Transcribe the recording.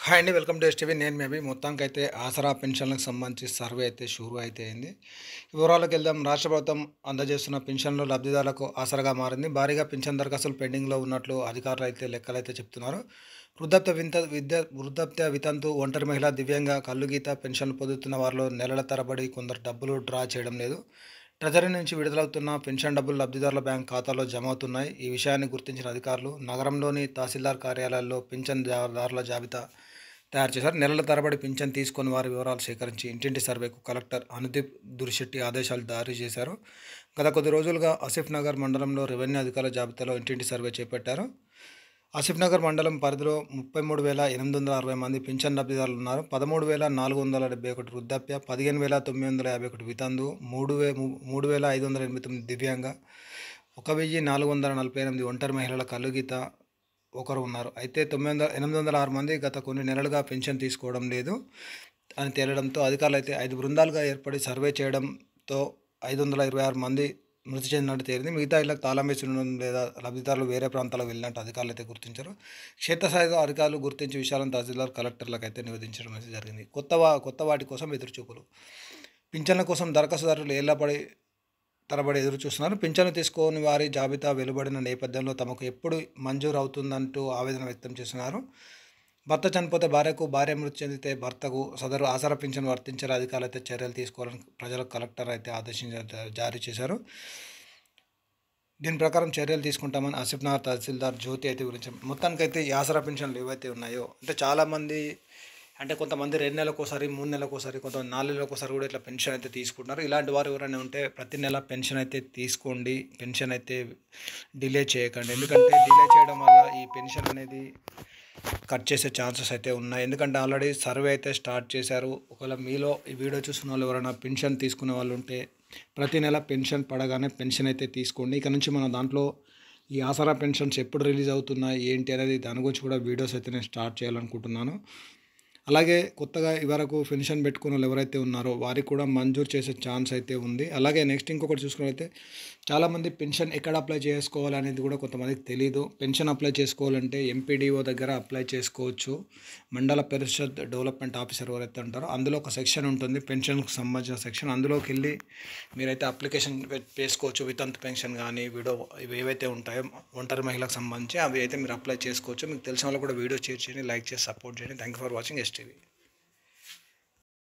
Hi అండి, welcome to STV. నేను maybe మొత్తానికైతే ఆసరా పెన్షన్లకు సంబంధించి సర్వే అయితే షురూ అయితే అయింది. వివరాలకు వెళ్దాం. రాష్ట్ర ప్రభుత్వం అందజేస్తున్న పెన్షన్లు లబ్ధిదారులకు ఆసరాగా మారింది. భారీగా పెన్షన్ దరఖాస్తులు పెండింగ్లో ఉన్నట్లు అధికారులు అయితే లెక్కలైతే చెప్తున్నారు. వృద్ధాప్య వితంతు, ఒంటరి మహిళ, దివ్యాంగ, కల్లుగీత పెన్షన్లు పొందుతున్న వారిలో నెలల తరబడి కొందరు డబ్బులు డ్రా చేయడం లేదు. ట్రెజరీ నుంచి విడుదలవుతున్న పెన్షన్ డబ్బులు లబ్ధిదారుల బ్యాంక్ ఖాతాలో జమ అవుతున్నాయి. ఈ విషయాన్ని గుర్తించిన అధికారులు నగరంలోని తహసీల్దార్ కార్యాలయాల్లో పింఛన్దారుల జాబితా తయారు చేశారు. నెలల తరబడి పింఛన్ తీసుకొని వారి వివరాలు సేకరించి ఇంటింటి సర్వేకు కలెక్టర్ అనుదీప్ దురిశెట్టి ఆదేశాలు జారీ చేశారు. గత కొద్ది రోజులుగా ఆసిఫ్ నగర్ మండలంలో రెవెన్యూ అధికారుల జాబితాలో ఇంటింటి సర్వే చేపట్టారు. ఆసిఫ్ నగర్ మండలం పరిధిలో 33,860 మంది పింఛన్ లబ్ధిదారులు ఉన్నారు. 13,471 వృద్ధాప్య, 15,951 వితంతు, 3,589 దివ్యాంగ, 1,448 ఒంటరి మహిళల కల్లుగీత ఒకరు ఉన్నారు. అయితే 806 మంది గత కొన్ని నెలలుగా పెన్షన్ తీసుకోవడం లేదు అని తేలడంతో అధికారులు అయితే 5 బృందాలుగా ఏర్పడి సర్వే చేయడంతో 526 మంది మృతి చెందినట్టు తేలింది. మిగతా ఇళ్లకు తాళం వేసి ఉండడం లేదా లబ్ధిదారులు వేరే ప్రాంతాలకు వెళ్ళినట్టు అధికారులు అయితే గుర్తించారు. క్షేత్రస్థాయిలో అధికారులు గుర్తించి విషయాలను తహసీల్దార్ కలెక్టర్లకు అయితే నివేదించడం అయితే జరిగింది. కొత్త వాటి కోసం ఎదురుచూపులు. పింఛన్ల కోసం దరఖాస్తుదారులు ఏళ్లపడి తరబడి ఎదురు చూస్తున్నారు. పింఛను తీసుకోని వారి జాబితా వెలువడిన నేపథ్యంలో తమకు ఎప్పుడు మంజూరు అవుతుందంటూ ఆవేదన వ్యక్తం చేస్తున్నారు. భర్త చనిపోతే భార్యకు, భార్య మృతి చెందితే భర్తకు సదరు ఆసరా పింఛను వర్తించేలా అధికారులు అయితే చర్యలు తీసుకోవాలని ప్రజలకు కలెక్టర్ అయితే జారీ చేశారు. దీని ప్రకారం చర్యలు తీసుకుంటామని ఆసిఫ్ నగర్ తహసీల్దార్ జ్యోతి అయితే గురించి మొత్తానికైతే ఈ ఆసరా పెన్షన్లు ఏవైతే ఉన్నాయో అంటే చాలామంది కొంతమంది 2 నెలలకోసారి, 3 నెలలకోసారి, కొంతమంది 4 నెలలకోసారి కూడా ఇట్లా పెన్షన్ అయితే తీసుకుంటున్నారు. ఇలాంటి వారు ఎవరైనా ఉంటే ప్రతి నెల పెన్షన్ అయితే తీసుకోండి. పెన్షన్ అయితే డిలే చేయకండి. ఎందుకంటే డిలే చేయడం వల్ల ఈ పెన్షన్ అనేది కట్ చేసే ఛాన్సెస్ అయితే ఉన్నాయి. ఎందుకంటే ఆల్రెడీ సర్వే అయితే స్టార్ట్ చేశారు. ఒకవేళ మీలో ఈ వీడియో చూస్తున్న వాళ్ళు ఎవరైనా పెన్షన్ తీసుకునే వాళ్ళు ఉంటే ప్రతి నెల పెన్షన్ పడగానే పెన్షన్ అయితే తీసుకోండి. ఇక నుంచి మన దాంట్లో ఈ ఆసరా పెన్షన్స్ ఎప్పుడు రిలీజ్ అవుతున్నాయి ఏంటి అనేది దాని గురించి కూడా వీడియోస్ అయితే నేను స్టార్ట్ చేయాలనుకుంటున్నాను. అలాగే కొత్తగా ఇవరకు పెన్షన్ పెట్టుకున్న వాళ్ళు ఎవరైతే ఉన్నారో వారికి కూడా మంజూరు చేసే ఛాన్స్ అయితే ఉంది. అలాగే నెక్స్ట్ ఇంకొకటి చూసుకున్నట్లయితే చాలామంది పెన్షన్ ఎక్కడ అప్లై చేసుకోవాలి అనేది కూడా కొంతమందికి తెలియదు. పెన్షన్ అప్లై చేసుకోవాలంటే ఎంపీడీఓ దగ్గర అప్లై చేసుకోవచ్చు. మండల పరిషత్ డెవలప్మెంట్ ఆఫీసర్ ఎవరైతే ఉంటారో అందులో ఒక సెక్షన్ ఉంటుంది, పెన్షన్కి సంబంధించిన సెక్షన్. అందులోకి వెళ్ళి మీరైతే అప్లికేషన్ చేసుకోవచ్చు. వితంతు పెన్షన్ కానీ ఇవి ఏవైతే ఉంటాయో ఒంటరి మహిళలకు సంబంధించి అవి అయితే మీరు అప్లై చేసుకోవచ్చు. మీకు తెలిసిన వాళ్ళు కూడా వీడియో షేర్ చేయండి, లైక్ చేసి సపోర్ట్ చేయండి. Thank you for watching STV.